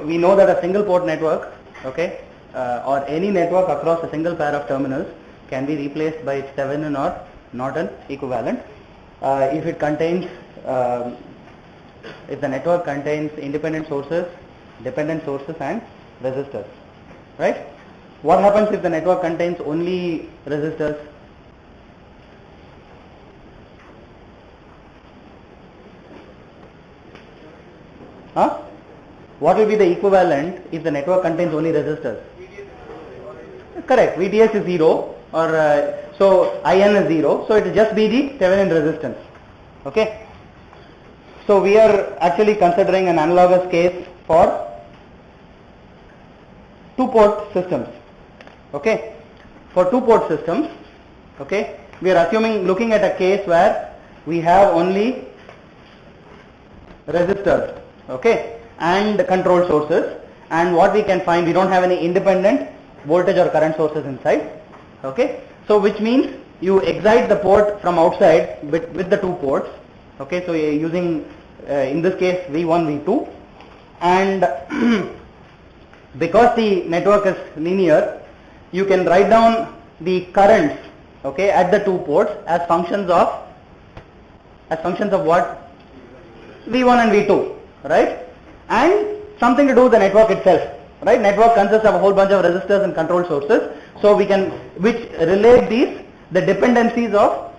we know that a single port network, okay, or any network across a single pair of terminals can be replaced by its Thevenin or Norton equivalent if it contains, if the network contains independent sources, dependent sources and resistors, right? What happens if the network contains only resistors? Huh? What will be the equivalent if the network contains only resistors? Correct, VTS is 0, or so IN is 0, so it will just be the Thevenin resistance. Okay. So we are actually considering an analogous case for two-port systems. Okay. For two-port systems, okay, we are assuming, looking at a case where we have only resistors, okay, and control sources, and what we can find, we don't have any independent voltage or current sources inside, okay. So which means you excite the port from outside with the two ports, okay. So you're using in this case V1, V2, and because the network is linear, you can write down the currents, okay, at the two ports as functions of what? V1 and V2, right? And something to do with the network itself, right? Network consists of a whole bunch of resistors and control sources, so we can, which relate the dependencies of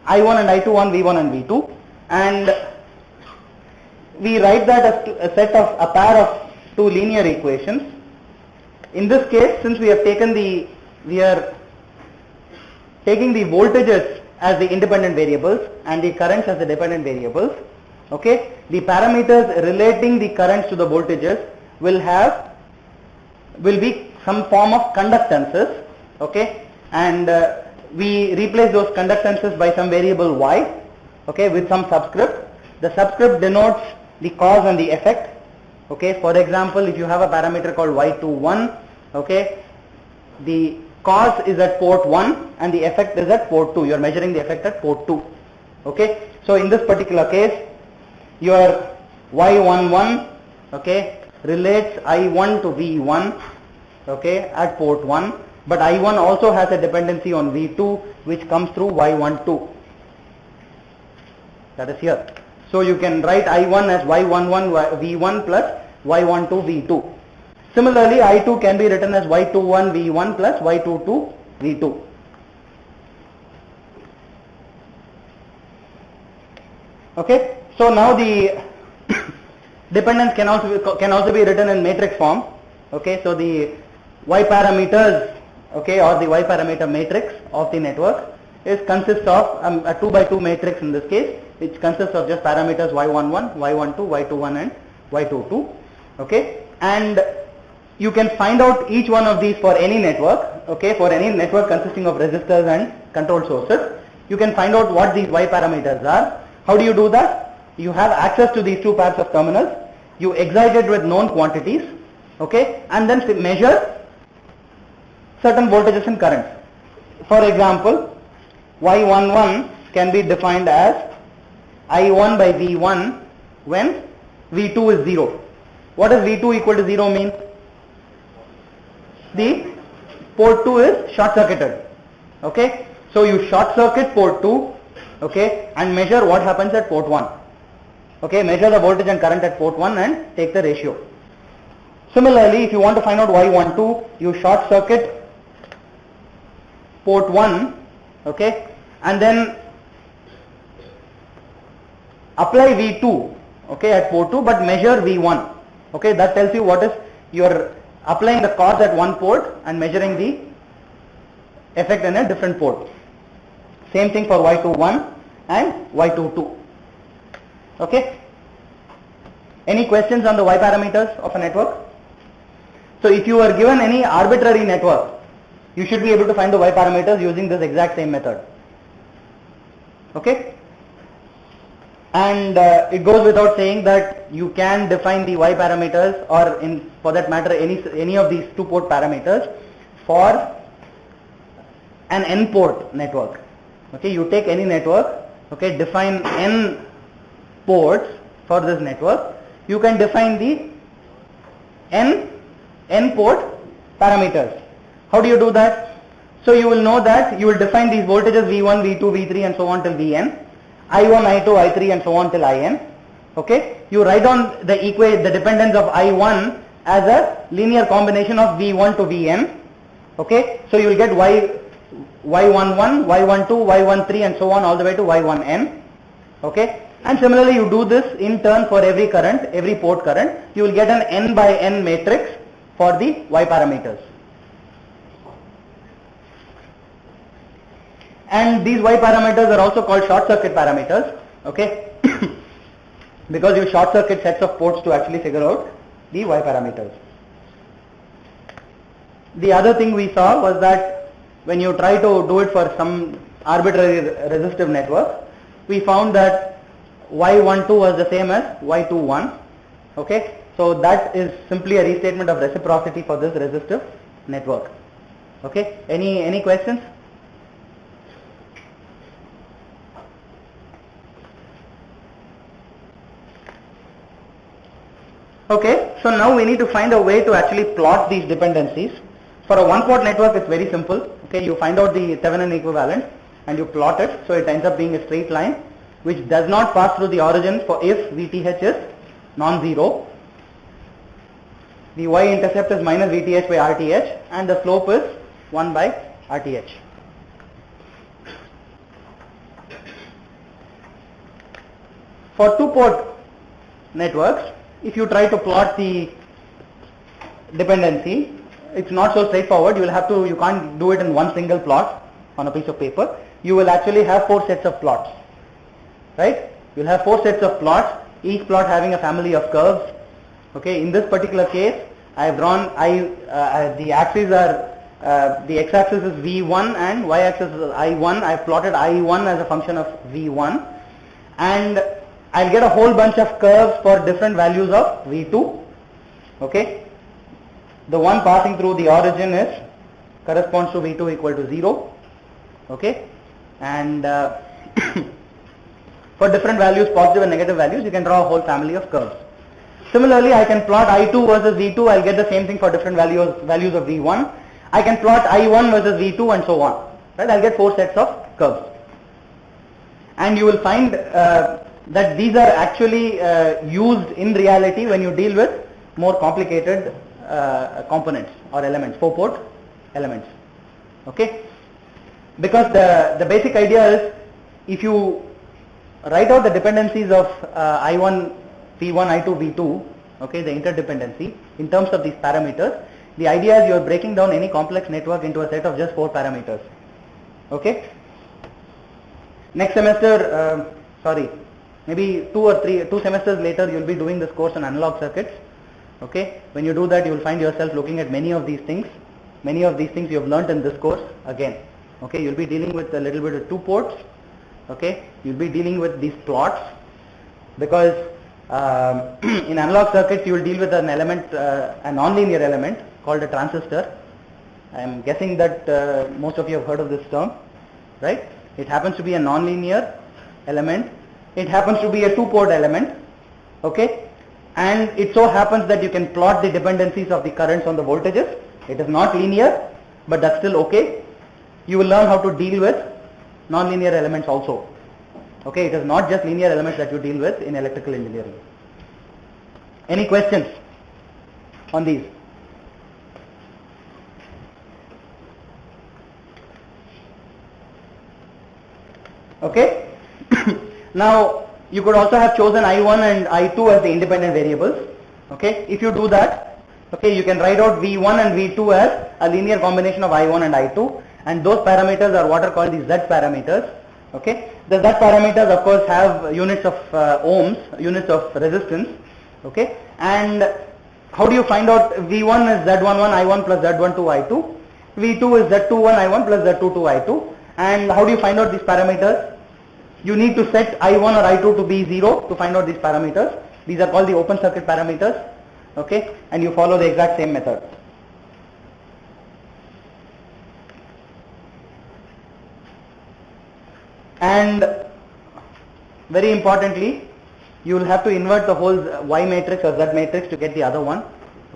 I1 and I2 on V1 and V2, and we write that as a pair of two linear equations. In this case, since we are taking the voltages as the independent variables and the currents as the dependent variables, okay, the parameters relating the currents to the voltages will be some form of conductances, okay, and we replace those conductances by some variable y, okay, with some subscript. The subscript denotes the cause and the effect, okay. For example, if you have a parameter called y21, okay, the cause is at port 1 and the effect is at port 2. You are measuring the effect at port 2, okay. So in this particular case, your y11, okay, relates I1 to V1, okay, at port 1, but I1 also has a dependency on V2 which comes through y12, that is here. So you can write I1 as y11 V1 plus y12 V2. Similarly, I2 can be written as y21 V1 plus y22 V2. Okay, so now the dependence can also be written in matrix form. Okay, so the y parameters, okay, or the y parameter matrix of the network consists of a 2 by 2 matrix in this case, which consists of just parameters y11, y12, y21 and y22. Okay, and you can find out each one of these for any network, okay, for any network consisting of resistors and control sources. You can find out what these y parameters are. How do you do that? You have access to these two pairs of terminals, you excite it with known quantities, okay, and then measure certain voltages and currents. For example, y11 can be defined as I1 by V1 when V2 is 0. What does V2 equal to 0 mean? The port 2 is short circuited, okay. So you short circuit port 2, okay, and measure what happens at port 1, okay, measure the voltage and current at port 1 and take the ratio. Similarly, if you want to find out y12, you short circuit port 1, okay, and then apply V2, okay, at port 2, but measure V1, okay. That tells you what is, you are applying the cause at one port and measuring the effect in a different port. Same thing for y21 and y22. Okay. Any questions on the y parameters of a network? So if you are given any arbitrary network, you should be able to find the y parameters using this exact same method. Okay. And it goes without saying that you can define the y parameters, or for that matter any of these two port parameters for an n port network. Okay, you take any network, okay, define n ports for this network. You can define the n port parameters. How do you do that? So you will know that you will define these voltages V1, V2, V3 and so on till Vn, I1, I2, I3 and so on till In. Okay, you write down the dependence of I1 as a linear combination of V1 to Vn. Okay, so you will get Y11, Y12, Y13 and so on all the way to Y1n. Okay, and similarly you do this in turn for every current, every port current. You will get an n by n matrix for the Y parameters. And these Y parameters are also called short circuit parameters. Okay, because you short circuit sets of ports to actually figure out the Y parameters. The other thing we saw was that when you try to do it for some arbitrary resistive network, we found that Y12 was the same as Y21. Okay, so that is simply a restatement of reciprocity for this resistive network. Okay, any questions? Okay, so now we need to find a way to actually plot these dependencies. For a one port network it's very simple. Okay, you find out the Thevenin equivalent and you plot it, so it ends up being a straight line which does not pass through the origin for if VTH is non-zero. The y-intercept is minus VTH by RTH and the slope is 1 by RTH. For two port networks, if you try to plot the dependency, it's not so straightforward. You can't do it in one single plot on a piece of paper. You will actually have 4 sets of plots, right? You'll have 4 sets of plots, each plot having a family of curves. Okay, in this particular case, I have drawn the axes are the x-axis is V1 and y-axis is I1. I have plotted I1 as a function of V1, and I'll get a whole bunch of curves for different values of V2. Okay, the one passing through the origin corresponds to V2 equal to 0. Okay, and for different values, positive and negative values, you can draw a whole family of curves. Similarly, I can plot I2 versus V2. I'll get the same thing for different values of V1. I can plot I1 versus V2 and so on. Right? I'll get 4 sets of curves, and you will find that these are actually used in reality when you deal with more complicated components or elements, 4-port elements. Okay, because the basic idea is, if you write out the dependencies of I1, V1, I2, V2, okay, the interdependency in terms of these parameters, the idea is you are breaking down any complex network into a set of just 4 parameters. Okay, next semester, maybe 2 semesters later, you will be doing this course on analog circuits. Okay, when you do that, you will find yourself looking at many of these things. Many of these things you have learnt in this course again. Okay, you'll be dealing with a little bit of 2 ports. Okay, you'll be dealing with these plots, because in analog circuits you will deal with an element, a nonlinear element called a transistor. I am guessing that most of you have heard of this term, right? It happens to be a nonlinear element. It happens to be a 2-port element. Okay, and it so happens that you can plot the dependencies of the currents on the voltages. It is not linear, but that's still okay. You will learn how to deal with nonlinear elements also. Okay, it is not just linear elements that you deal with in electrical engineering. Any questions on these? Okay. Now you could also have chosen I1 and I2 as the independent variables. Okay, if you do that, okay, you can write out V1 and V2 as a linear combination of I1 and I2, and those parameters are what are called the Z parameters. Okay, the Z parameters of course have units of ohms, units of resistance. Okay, and how do you find out? V1 is Z11 I1 plus Z12 I2, V2 is Z21 I1 plus Z22 I2, and how do you find out these parameters? You need to set I1 or I2 to be 0 to find out these parameters. These are called the open circuit parameters. Okay, and you follow the exact same method. And very importantly, you will have to invert the whole Y matrix or Z matrix to get the other one.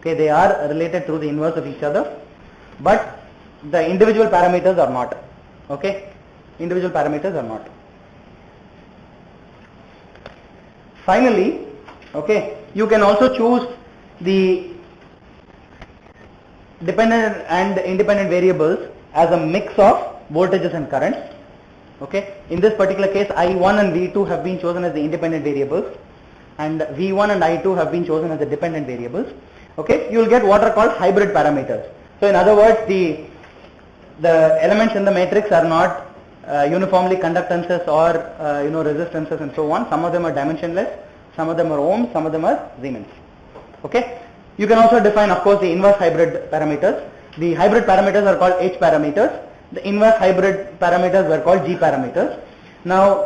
Okay, they are related through the inverse of each other, but the individual parameters are not. Okay, individual parameters are not. Finally, okay, you can also choose the dependent and independent variables as a mix of voltages and currents. Okay, in this particular case, I1 and V2 have been chosen as the independent variables, and V1 and I2 have been chosen as the dependent variables. Okay, you will get what are called hybrid parameters. So in other words, the elements in the matrix are not uniformly conductances or resistances and so on. Some of them are dimensionless, some of them are ohms, some of them are Siemens. Okay, you can also define, of course, the inverse hybrid parameters. The hybrid parameters are called H parameters. The inverse hybrid parameters were called G parameters. Now,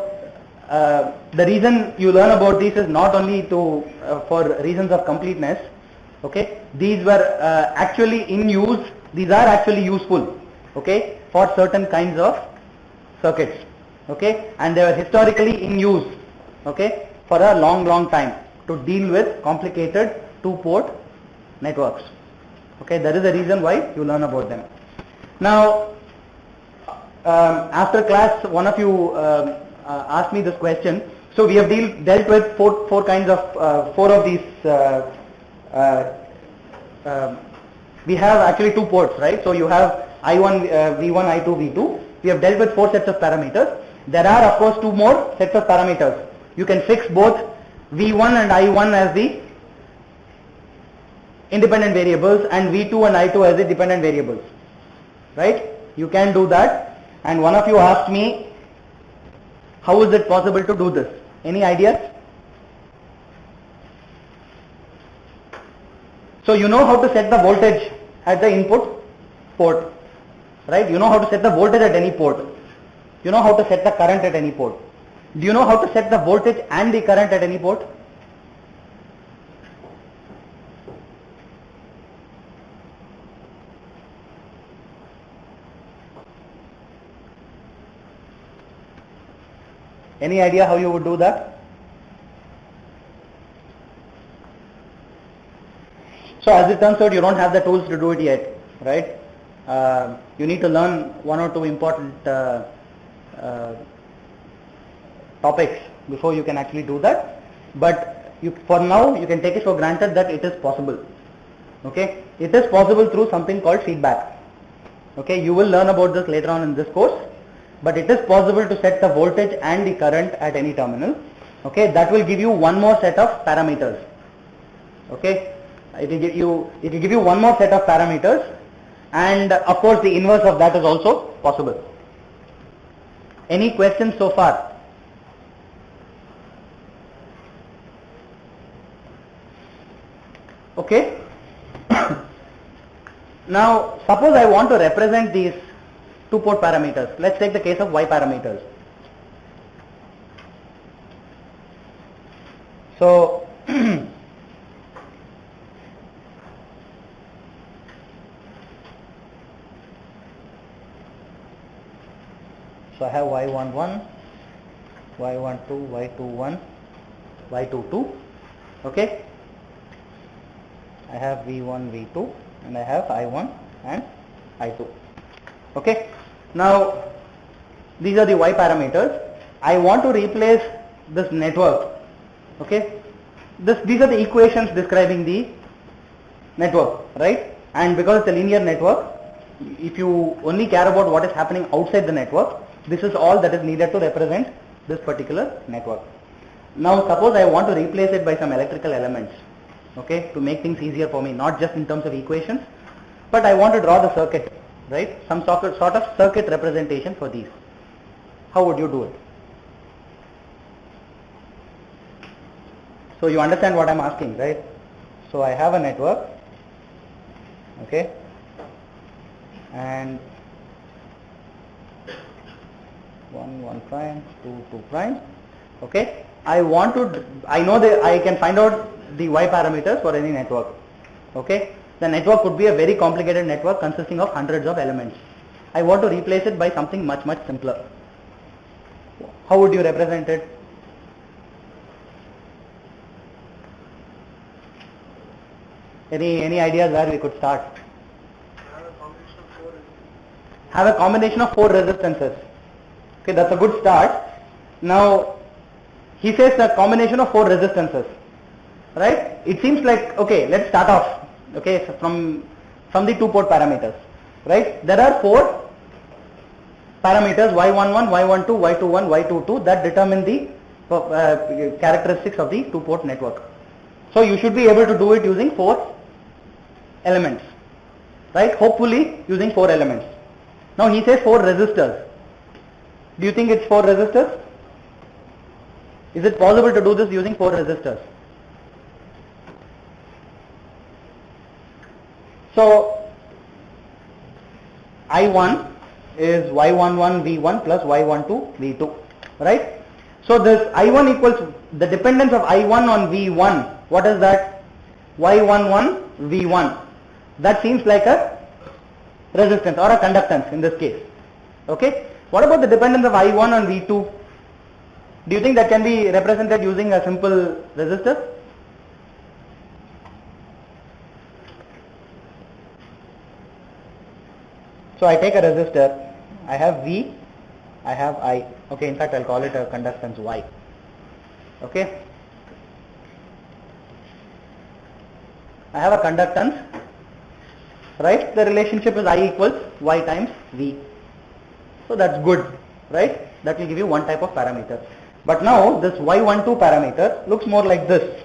the reason you learn about these is not only to for reasons of completeness. Okay, these were actually in use. These are actually useful. Okay, for certain kinds of circuits. Okay, and they were historically in use. Okay, for a long time to deal with complicated two-port networks. Okay, that is the reason why you learn about them. Now, after class, one of you asked me this question. So we have dealt with four kinds of four of these. We have actually two ports, right? So you have I1, V1, I2, V2. We have dealt with four sets of parameters. There are, of course, two more sets of parameters. You can fix both V1 and I1 as the independent variables and V2 and I2 as the dependent variables, right? You can do that. And one of you asked me, how is it possible to do this? Any ideas? So you know how to set the voltage at the input port, right? You know how to set the voltage at any port. You know how to set the current at any port. Do you know how to set the voltage and the current at any port? Any idea how you would do that? So as it turns out, you don't have the tools to do it yet, right? You need to learn one or two important topics before you can actually do that. But for now, you can take it for granted that it is possible. Okay, it is possible through something called feedback. Okay, you will learn about this later on in this course. But it is possible to set the voltage and the current at any terminal. Okay, that will give you one more set of parameters. Okay, it will give you one more set of parameters, and of course the inverse of that is also possible. Any questions so far? Okay. Now suppose I want to represent these two-port parameters. Let's take the case of Y parameters. So, I have Y11, Y12, Y21, Y22. Okay. I have V1, V2, and I have I1 and I2. Okay. Now, these are the Y parameters. I want to replace this network. Okay. These are the equations describing the network, right? And because it's a linear network, if you only care about what is happening outside the network, this is all that is needed to represent this particular network. Now, suppose I want to replace it by some electrical elements, okay, to make things easier for me, not just in terms of equations, but I want to draw the circuit. Right? Some sort of circuit representation for these. How would you do it? So you understand what I'm asking, right? So I have a network, okay, and 1 prime, 2 prime, okay. I know that I can find out the Y parameters for any network, okay. The network could be a very complicated network consisting of hundreds of elements. I want to replace it by something much simpler. How would you represent it? Any ideas where we could start? Have a combination of 4 resistances. Okay, that's a good start. Now, he says a combination of 4 resistances, right? It seems like, okay, let's start off, okay, so from the 2-port parameters, right? There are 4 parameters, y11, y12, y21, y22, that determine the characteristics of the 2-port network. So you should be able to do it using 4 elements, right? Hopefully using 4 elements. Now he says 4 resistors. Do you think it's 4 resistors? Is it possible to do this using 4 resistors? So I1 is y11 V1 plus y12 V2, right? So this I1 equals the dependence of I1 on V1. What is that? Y11 V1. That seems like a resistance or a conductance in this case. Okay. What about the dependence of I1 on V2? Do you think that can be represented using a simple resistor? So I take a resistor. I have V, I have I. Okay, in fact I'll call it a conductance Y. Okay. I have a conductance, right? The relationship is I equals Y times V. So that's good, right? That will give you one type of parameter. But now this Y12 parameter looks more like this.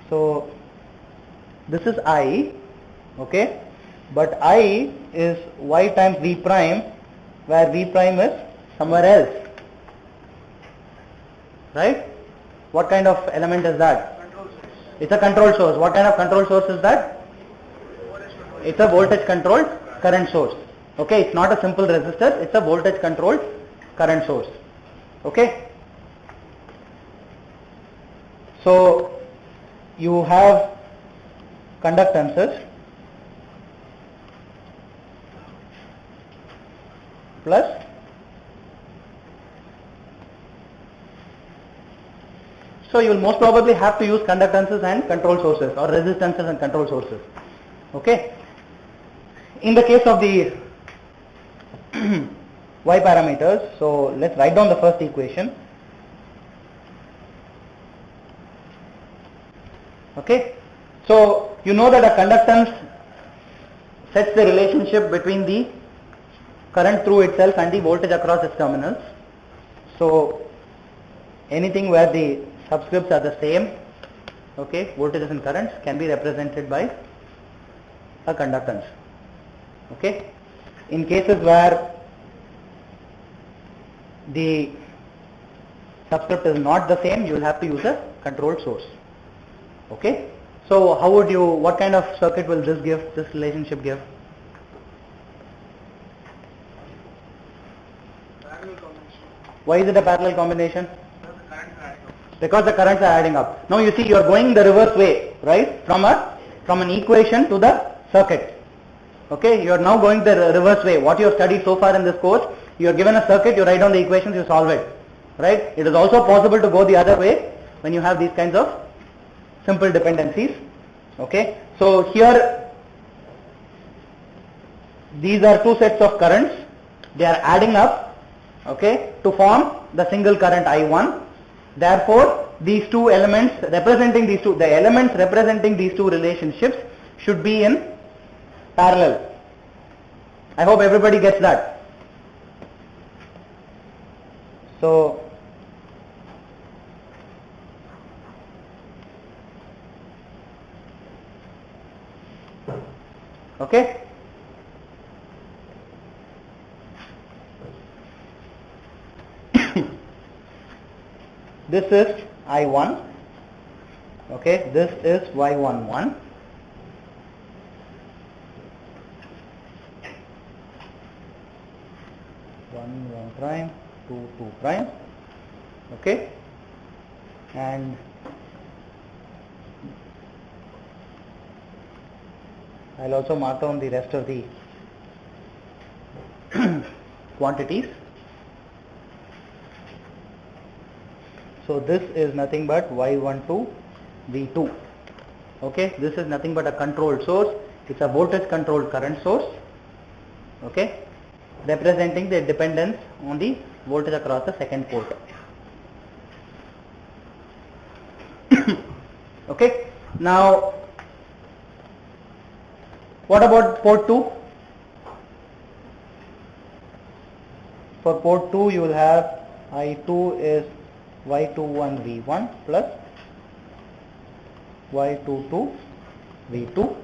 So this is I, okay? But I is Y times V prime, where V prime is somewhere else, right? What kind of element is that? It's a control source. What kind of control source is that? It's a voltage controlled current source. Okay, it's not a simple resistor, it's a voltage controlled current source. Okay? So you have conductances plus so you will most probably have to use conductances and control sources, or resistances and control sources. Okay? In the case of the Y parameters, so let's write down the first equation. Okay? So you know that a conductance sets the relationship between the current through itself and the voltage across its terminals. So anything where the subscripts are the same, okay, voltages and currents can be represented by a conductance. Okay? In cases where the subscript is not the same, you will have to use a controlled source. Okay? So how would you, what kind of circuit will this give, this relationship give? Parallel combination. Why is it a parallel combination? Because the currents are adding up. Now you see, you are going the reverse way, right? From an equation to the circuit. Okay, you are now going the reverse way. What you have studied so far in this course, you are given a circuit, you write down the equations, you solve it. Right? It is also possible to go the other way when you have these kinds of simple dependencies. Okay, so here these are two sets of currents. They are adding up, okay, to form the single current I1. Therefore, these two elements representing these two, the elements representing these two relationships should be in parallel. I hope everybody gets that. So, okay. This is I1, okay, this is Y11, 1 prime, 2 prime, okay, and I'll also mark down the rest of the quantities. So this is nothing but Y12 V2. Okay, this is nothing but a controlled source. It's a voltage controlled current source, okay, representing the dependence on the voltage across the second port. Okay, now what about port 2? For port 2 you will have I2 is Y21 V1 plus Y22 V2.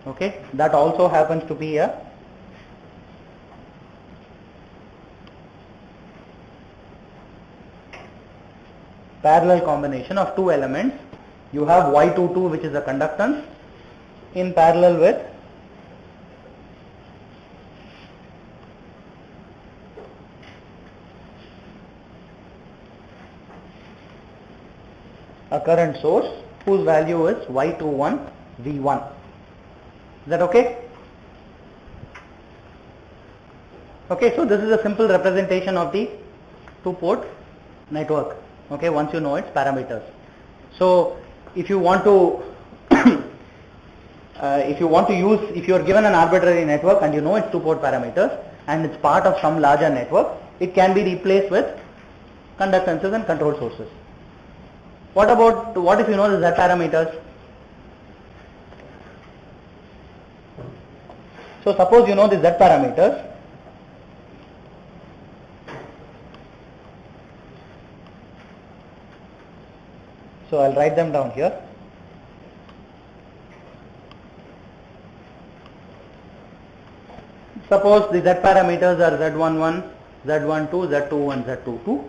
Okay, that also happens to be a parallel combination of two elements. You have Y22, which is a conductance, in parallel with a current source whose value is Y21 V1. Is that okay? Okay, so this is a simple representation of the two-port network. Okay, once you know its parameters. So if you want to if you are given an arbitrary network and you know its two-port parameters and it's part of some larger network, it can be replaced with conductances and control sources. What if you know the Z parameters? So suppose you know the Z parameters. So I'll write them down here. Suppose the Z parameters are Z11, Z12, Z21, Z22.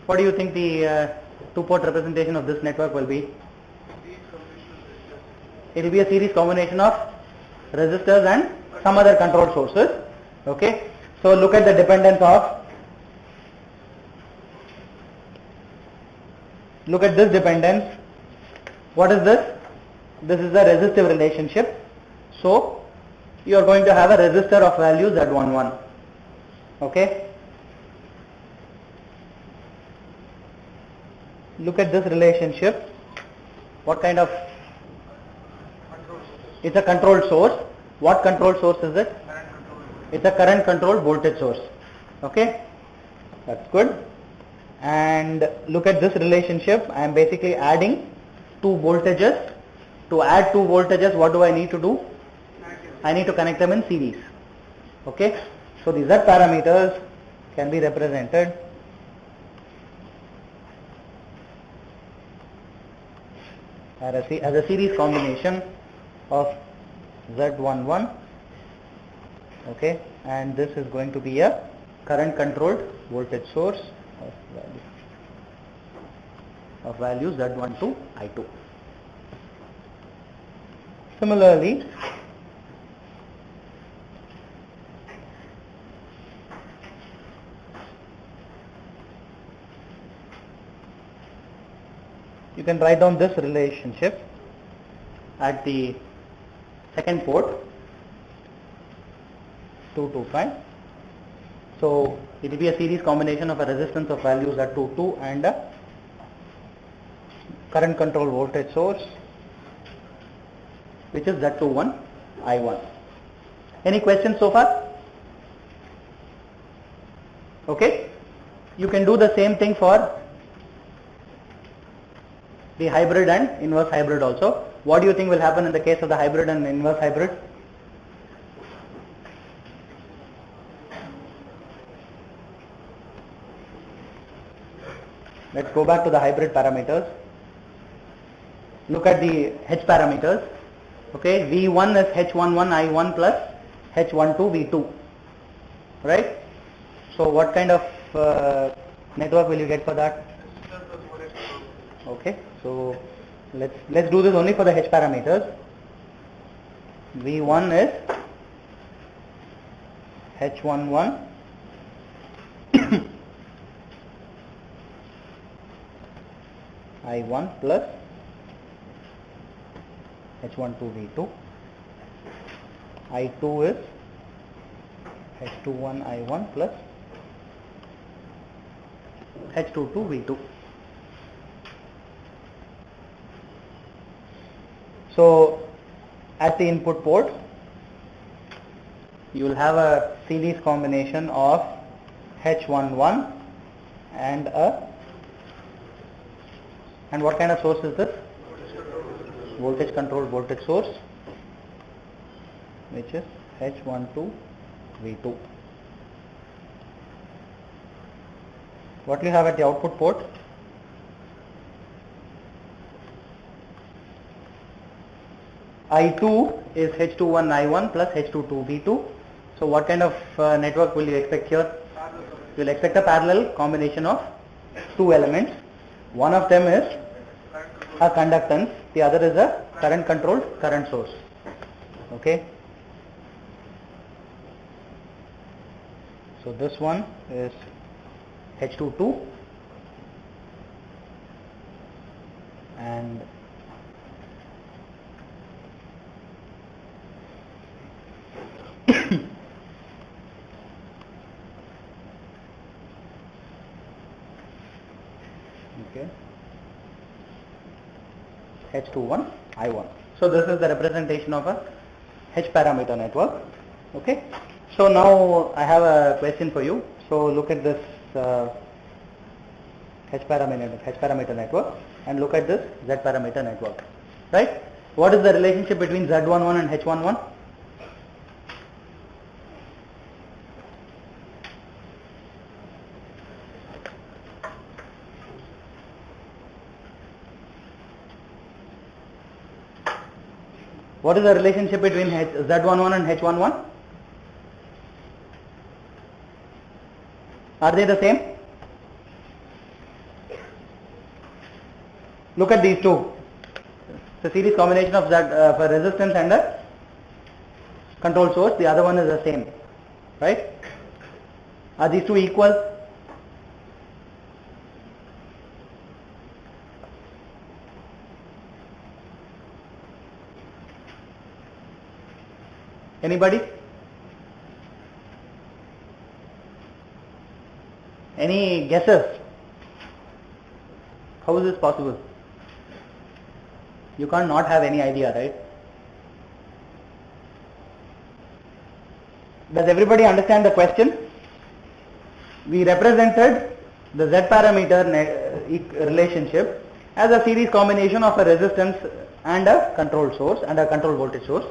What do you think the two-port representation of this network will be? It will be a series combination of resistors and some other control sources. Okay. So look at the dependence of. Look at this dependence. What is this? This is a resistive relationship. So you are going to have a resistor of value Z11. Okay. Look at this relationship. What kind of? It's a controlled source. What controlled source is it? It's a current controlled voltage source. Okay. That's good. And look at this relationship. I am basically adding two voltages. To add two voltages, what do I need to do? I need to connect them in series. Okay. So the Z parameters can be represented as a series combination of Z11. Okay. And this is going to be a current controlled voltage source of value Z12 I2. Similarly, you can write down this relationship at the second port 2, 2 prime. So it will be a series combination of a resistance of values Z22 and a current control voltage source, which is Z21 I1. Any questions so far? Okay. You can do the same thing for the hybrid and inverse hybrid also. What do you think will happen in the case of the hybrid and inverse hybrid? Let's go back to the hybrid parameters. Look at the H parameters. Okay, V1 is H11 I1 plus H12 V2. Right? So what kind of network will you get for that? Okay, so let's do this only for the H parameters. V1 is H11 I1 plus H12 V2. I2 is H21 I1 plus H22 V2. So at the input port, you will have a series combination of H11 and what kind of source is this? Voltage controlled voltage source, which is H12 V2. What do you have at the output port? I2 is H21 I1 plus H22 V2. So what kind of network will you expect here? You will expect a parallel combination of two elements. One of them is a conductance, the other is a current controlled current source. Okay. So this one is H22 and okay, H21 I1. So this is the representation of a H parameter network. Okay. So now I have a question for you. So look at this H parameter network and look at this Z parameter network. Right? What is the relationship between Z11 and H11? What is the relationship between Z11 and H11? Are they the same? Look at these two. The series combination of that for resistance and a control source. The other one is the same, right? Are these two equal? Anybody? Any guesses? How is this possible? You can't not have any idea, right? Does everybody understand the question? We represented the Z parameter relationship as a series combination of a resistance and a control source and a control voltage source,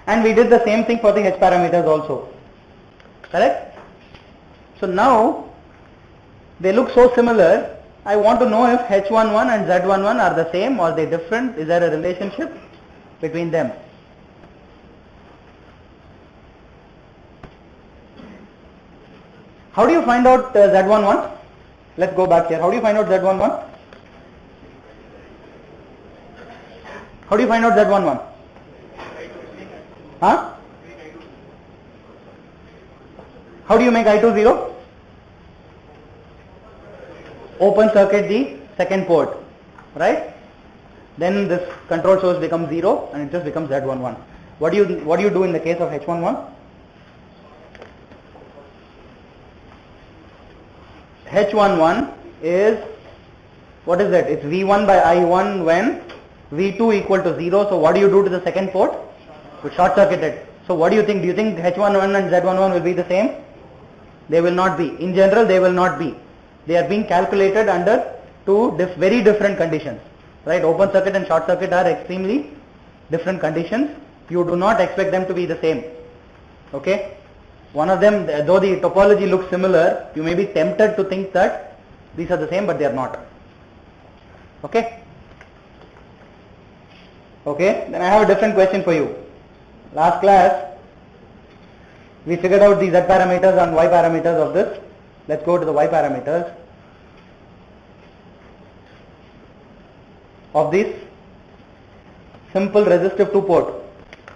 and we did the same thing for the H parameters also. Correct? So now they look so similar. I want to know if H11 and Z11 are the same or they different. Is there a relationship between them? How do you find out Z11? Let's go back here. How do you find out Z11? How do you find out Z11? Huh? How do you make I2 0? Open circuit the second port, right? Then this control source becomes 0 and it just becomes Z11. What do you do in the case of H11? H11 is, what is that? It's V1 by I1 when V2 equal to 0. So what do you do to the second port? You short circuit it. So what do you think? Do you think H11 and Z11 will be the same? They will not be. In general, they will not be. They are being calculated under two very different conditions, right? Open circuit and short circuit are extremely different conditions. You do not expect them to be the same. Okay? One of them, though the topology looks similar, you may be tempted to think that these are the same, but they are not. Okay? Okay? Then I have a different question for you. Last class, we figured out the Z parameters and Y parameters of this. Let's go to the Y parameters of this simple resistive two port.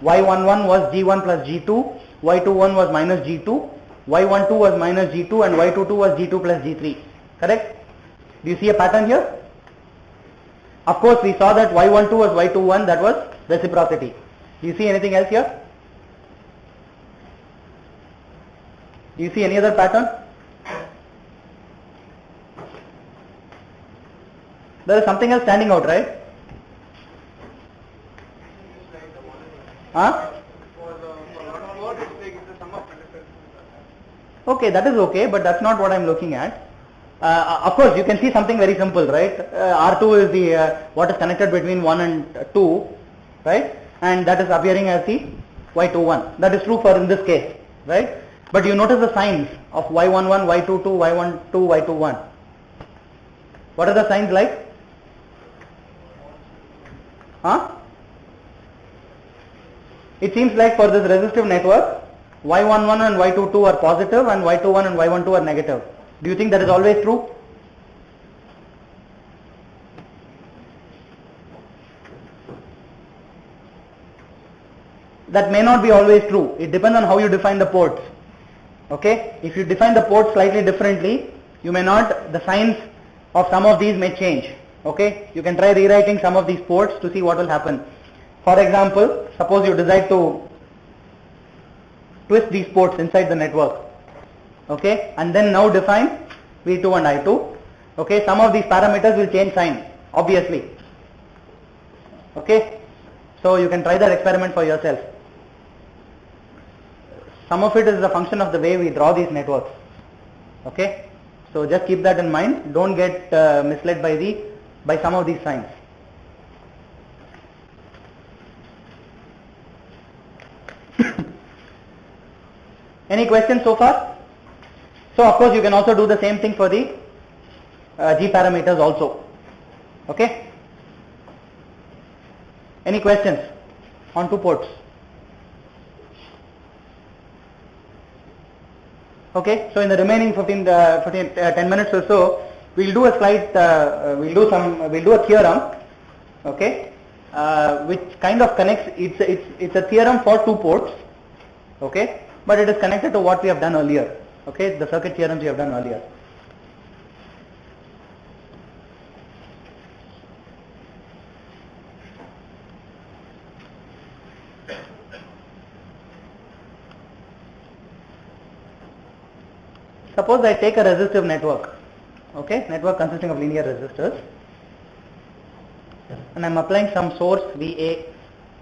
Y11 was G1 plus G2, Y21 was minus G2, Y12 was minus G2 and Y22 was G2 plus G3. Correct? Do you see a pattern here? Of course, we saw that Y12 was Y21, that was reciprocity. Do you see anything else here? Do you see any other pattern? There is something else standing out, right? Huh? Okay, that is okay, but that's not what I'm looking at. Of course, you can see something very simple, right? R2 is the what is connected between 1 and 2, right? And that is appearing as the Y21. That is true for in this case, right? But you notice the signs of Y11, Y22, Y12, Y21. What are the signs like? Huh? It seems like for this resistive network, Y11 and Y22 are positive and Y21 and Y12 are negative. Do you think that is always true? That may not be always true. It depends on how you define the ports. Okay? If you define the ports slightly differently, you may not, the signs of some of these may change. Okay? You can try rewriting some of these ports to see what will happen. For example, suppose you decide to twist these ports inside the network. Okay? And then now define V2 and I2. Okay? Some of these parameters will change sign, obviously. Okay? So you can try that experiment for yourself. Some of it is a function of the way we draw these networks. Okay? So just keep that in mind. Don't get misled by some of these signs. Any questions so far? So of course you can also do the same thing for the G parameters also. Okay? Any questions on two ports? Okay, so in the remaining 10 minutes or so, we'll do a slight, we'll do a theorem, okay, which kind of connects. It's a theorem for two ports, okay, but it is connected to what we have done earlier, okay, the circuit theorems we have done earlier. Suppose I take a resistive network, okay, network consisting of linear resistors, and I'm applying some source VA,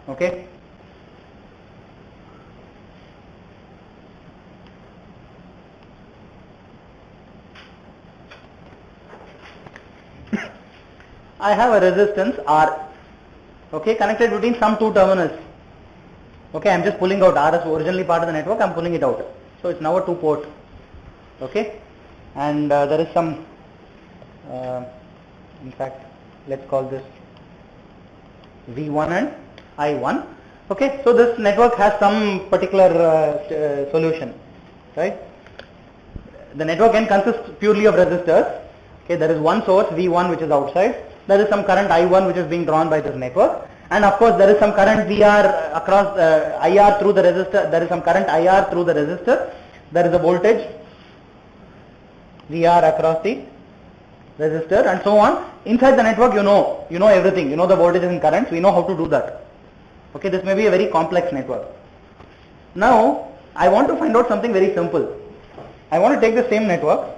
okay. I have a resistance R, okay, connected between some two terminals. Okay, I'm just pulling out R as originally part of the network, I'm pulling it out. So it's now a two port. Okay, and there is some, in fact, let's call this V1 and I1. Okay, so this network has some particular solution, right? The network can consist purely of resistors. Okay, there is one source V1 which is outside. There is some current I1 which is being drawn by this network, and of course there is some current VR across IR through the resistor. There is some current IR through the resistor. There is a voltage VR across the resistor and so on. Inside the network, you know everything. You know the voltages and currents. We know how to do that. Okay, this may be a very complex network. Now, I want to find out something very simple. I want to take the same network.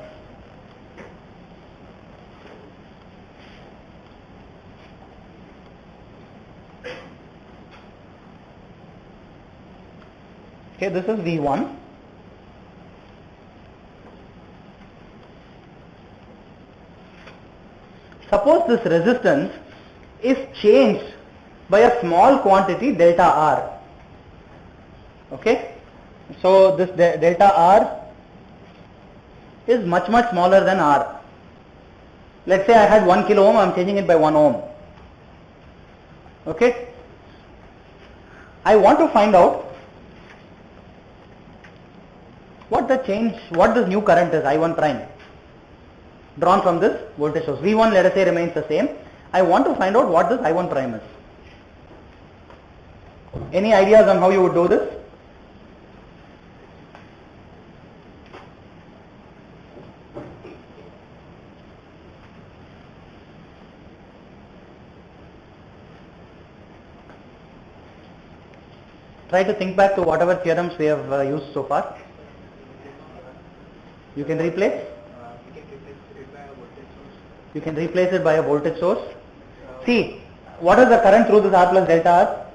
Okay, this is V1. Suppose this resistance is changed by a small quantity delta R. Okay, so this delta R is much smaller than R. Let's say I had 1 kilo ohm, I am changing it by 1 ohm. Okay, I want to find out what this new current is, I1 prime, drawn from this voltage source. V1, let us say, remains the same. I want to find out what this I1 prime is. Any ideas on how you would do this? Try to think back to whatever theorems we have used so far. You can replace? You can replace it by a voltage source. See, what is the current through this R plus delta R?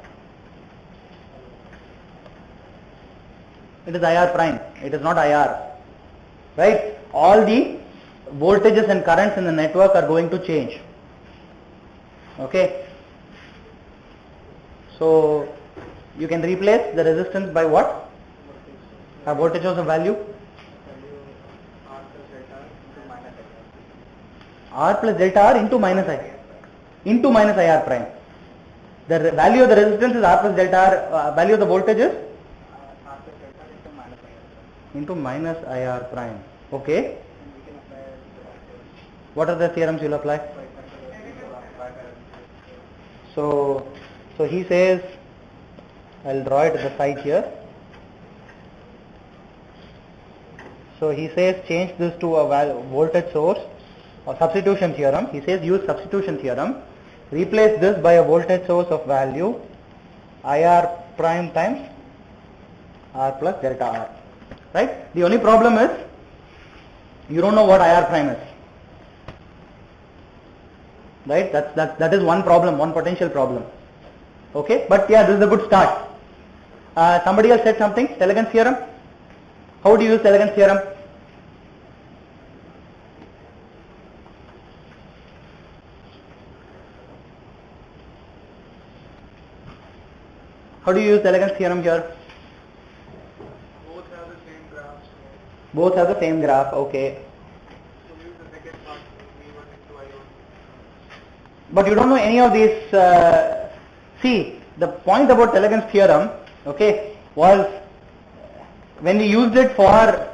It is IR prime. It is not IR. Right? All the voltages and currents in the network are going to change. Okay? So you can replace the resistance by what? A voltage of the value? R plus delta R into minus I. Into minus IR prime. The value of the resistance is R plus delta R. Value of the voltage is? Into minus IR prime. Okay. What are the theorems you'll apply? So he says, I'll draw it at the side here. So he says change this to a voltage source or substitution theorem. He says use substitution theorem. Replace this by a voltage source of value IR prime times R plus delta R. Right? The only problem is you don't know what IR prime is. Right? That is one problem, one potential problem. Okay? But yeah, this is a good start. Somebody else said something? Telegans theorem? How do you use Telegans theorem? How do you use Telegans theorem here? Both have the same graphs. Both have the same graph, okay. So use the second part, V1 into I1. But you don't know any of these. See, the point about Telegans theorem, okay, was when we used it for,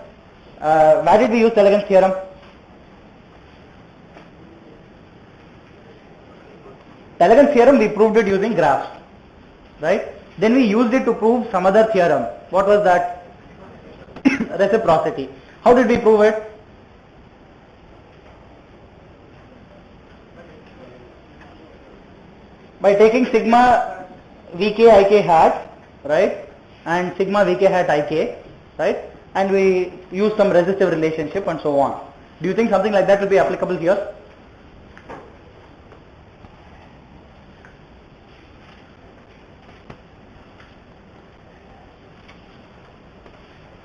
where did we use Telegans theorem? Telegans theorem we proved it using graphs, right? Then we used it to prove some other theorem. What was that? Reciprocity. How did we prove it? By taking sigma Vk Ik hat, right, and sigma Vk hat Ik, right, and we use some resistive relationship and so on. Do you think something like that will be applicable here?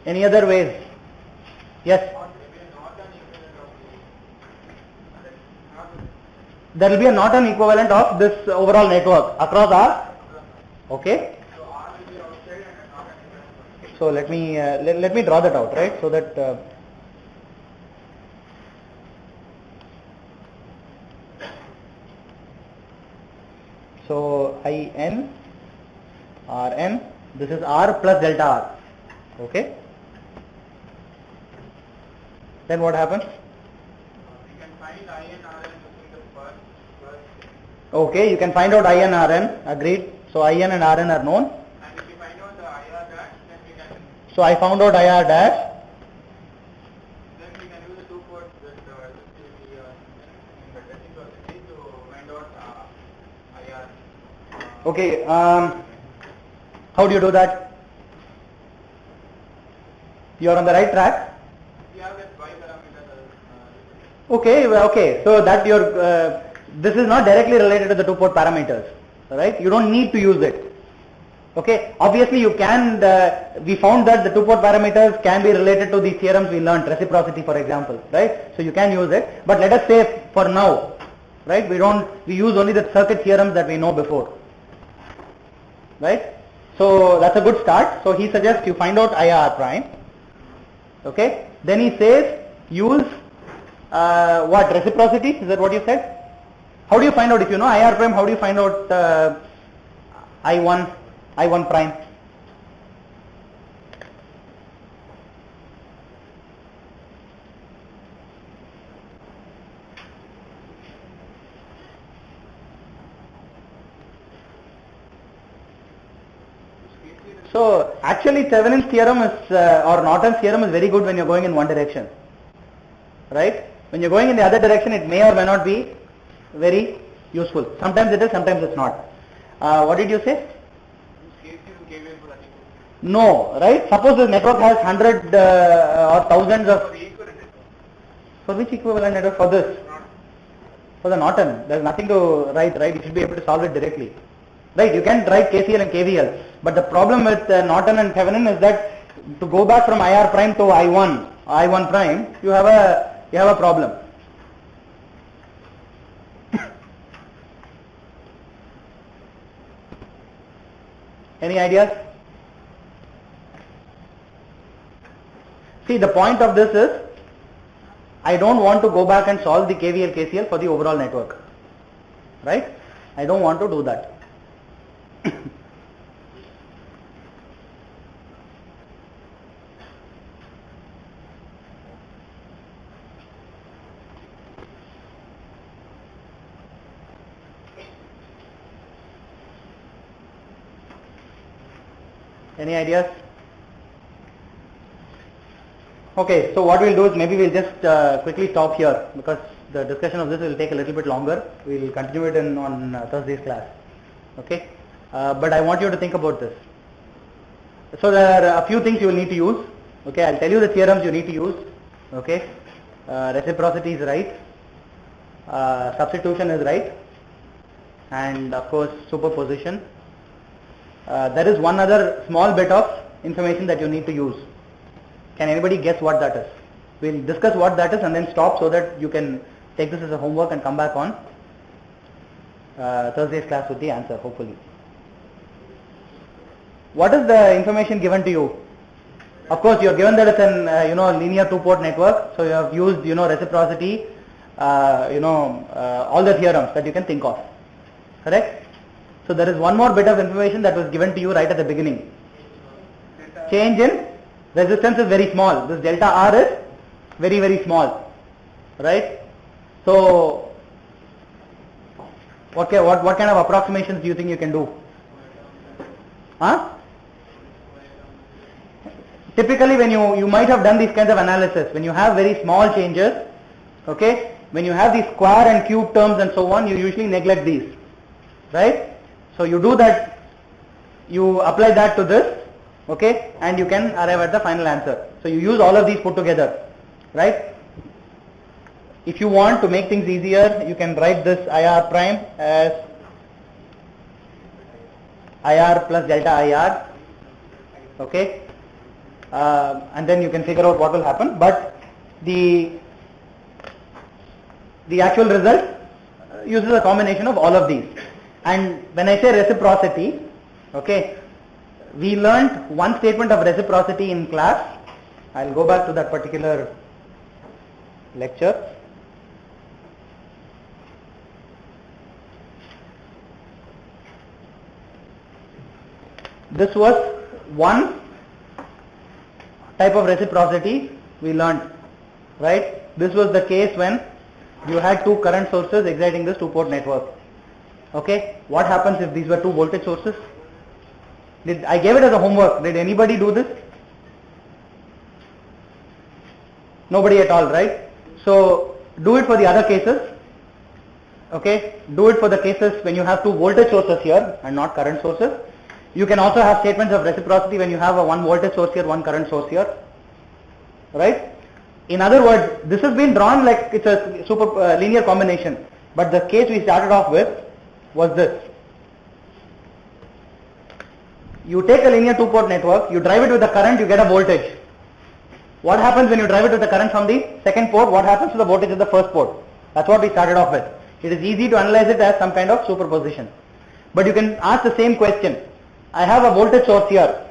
Any other ways? Yes? There will be a Norton equivalent of this overall network across R. Okay. So let me draw that out, right? So that so IN Rn, this is R plus delta R. Okay. Then what happens? You can find I and Rn using the first. Okay, you can find out I and Rn, agreed. So IN and Rn are known. And if you find out the IR dash, then we can. So I found out IR dash. Then we can use the two ports with the reciprocity to find out IR. Okay, how do you do that? You are on the right track. We have that Y parameter. Okay, well, okay. So that your this is not directly related to the two-port parameters, right? You don't need to use it. Okay. Obviously, you can. We found that the two-port parameters can be related to the theorems we learned, reciprocity, for example, right? So you can use it. But let us say for now, right? We use only the circuit theorems that we know before, right? So that's a good start. So he suggests you find out IR prime. Okay. Then he says use what, reciprocity? Is that what you said? How do you find out if you know IR prime? How do you find out I1 prime? So actually Thevenin's theorem is or Norton's theorem is very good when you're going in one direction, right? When you're going in the other direction, it may or may not be very useful. Sometimes it is, sometimes it's not. What did you say? No, right? Suppose this network has 100 or thousands of. For which equivalent network? For this? For the Norton. There's nothing to write, right? You should be able to solve it directly. Right? You can write KCL and KVL. But the problem with Norton and Thevenin is that to go back from IR prime to I1 prime, you have a problem. Any ideas? See, the point of this is, I don't want to go back and solve the KVL KCL for the overall network, right? I don't want to do that. Any ideas? Okay, so what we'll do is maybe we'll just quickly stop here, because the discussion of this will take a little bit longer. We'll continue it on Thursday's class. Okay, but I want you to think about this. So there are a few things you will need to use. Okay, I'll tell you the theorems you need to use. Okay, reciprocity is right, substitution is right, and of course superposition. There is one other small bit of information that you need to use. Can anybody guess what that is? We'll discuss what that is and then stop, so that you can take this as a homework and come back on Thursday's class with the answer, hopefully. What is the information given to you? Of course, you are given that it's an linear two-port network, so you have used reciprocity, all the theorems that you can think of. Correct? So there is one more bit of information that was given to you right at the beginning. Change in resistance is very small. This delta R is very, very small, right? So what kind of approximations do you think you can do? Huh? Typically, when you might have done these kinds of analysis, when you have very small changes, okay, when you have these square and cube terms and so on, you usually neglect these, right? So you do that, you apply that to this, okay, and you can arrive at the final answer. So you use all of these put together, right? If you want to make things easier, you can write this IR prime as IR plus delta IR, okay, and then you can figure out what will happen. But the actual result uses a combination of all of these. And when I say reciprocity, okay, we learnt one statement of reciprocity in class. I'll go back to that particular lecture. This was one type of reciprocity we learnt, right? This was the case when you had two current sources exciting this two-port network. Okay, what happens if these were two voltage sources? I gave it as a homework. Did anybody do this? Nobody at all, right? So do it for the other cases. Okay, do it for the cases when you have two voltage sources here and not current sources. You can also have statements of reciprocity when you have a one voltage source here, one current source here, right? In other words, this has been drawn like it's a super linear combination, but the case we started off with was this. You take a linear two-port network, you drive it with the current, you get a voltage. What happens when you drive it with the current from the second port? What happens to the voltage of the first port? That's what we started off with. It is easy to analyze it as some kind of superposition. But you can ask the same question. I have a voltage source here.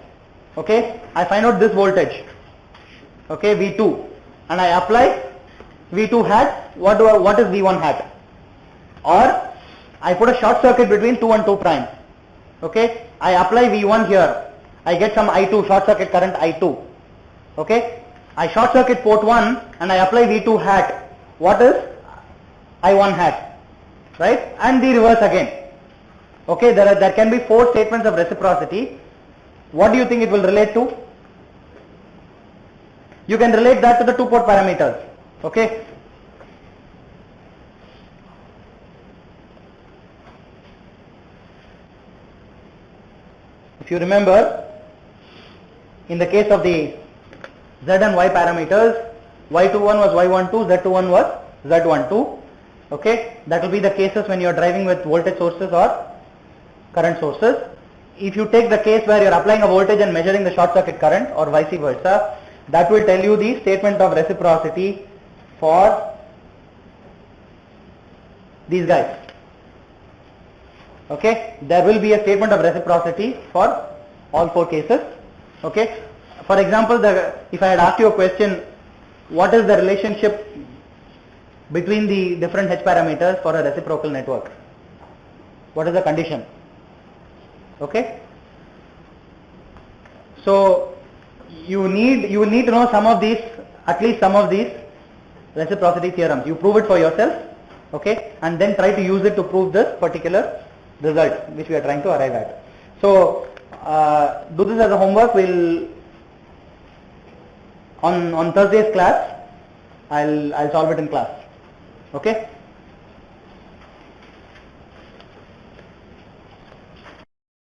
Okay, I find out this voltage. Okay, V2, and I apply V2 hat. What is V1 hat? Or I put a short circuit between 2 and 2 prime. Okay, I apply V1 here. I get some I2, short circuit current I2. Okay, I short circuit port 1 and I apply V2 hat. What is I1 hat? Right? And the reverse again. Okay, there can be 4 statements of reciprocity. What do you think it will relate to? You can relate that to the two-port parameters. Okay. If you remember, in the case of the Z and Y parameters, Y21 was Y12, Z21 was Z12. Okay, that will be the cases when you are driving with voltage sources or current sources. if you take the case where you're applying a voltage and measuring the short circuit current or vice versa, that will tell you the statement of reciprocity for these guys. Okay, there will be a statement of reciprocity for all four cases. Okay, for example, if I had asked you a question, what is the relationship between the different H parameters for a reciprocal network? What is the condition? Okay, so you need to know some of these, at least some of these reciprocity theorems. You prove it for yourself, okay, and then try to use it to prove this particular result which we are trying to arrive at. So do this as a homework. We'll on Thursday's class I'll solve it in class. Okay.